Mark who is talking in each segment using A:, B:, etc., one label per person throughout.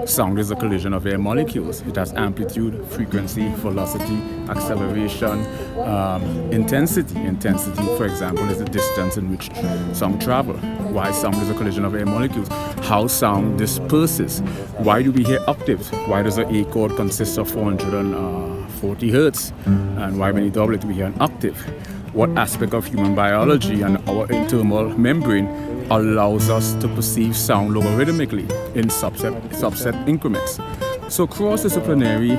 A: Sound is a collision of air molecules. It has amplitude, frequency, velocity, acceleration, intensity. Intensity, for example, is the distance in which sound travel. Why sound is a collision of air molecules? How sound disperses. Why do we hear octaves? Why does an A chord consist of 440 hertz? And why when you double it we hear an octave? What aspect of human biology and our internal membrane allows us to perceive sound logarithmically in subset increments? So cross-disciplinary,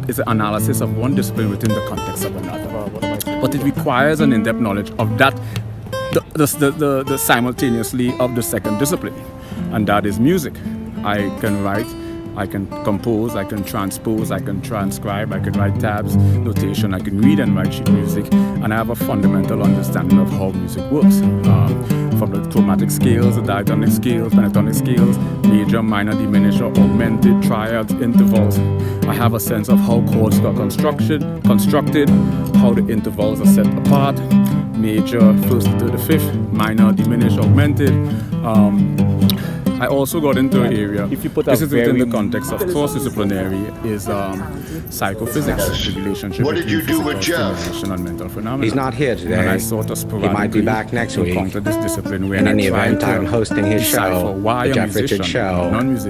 A: is an analysis of one discipline within the context of another. But it requires an in-depth knowledge of that, the simultaneously of the second discipline, and that is music. I can write, I can compose, I can transpose, I can transcribe, I can write tabs, notation, I can read and write sheet music, and I have a fundamental understanding of how music works. From the chromatic scales, the diatonic scales, pentatonic scales, major, minor, diminished or augmented, triads, intervals. I have a sense of how chords are constructed, how the intervals are set apart, major, first to the fifth, minor, diminished, augmented. I also got into an area, this is within the context of cross-disciplinary, is psychophysics, the relationship
B: what did you do with Jeff?
A: And mental phenomena.
C: He's not here today.
A: And I sort of
C: he might be back next week.
A: This discipline
C: In any event, I'm hosting his show, The Jeff Richard Show.
A: Non-musician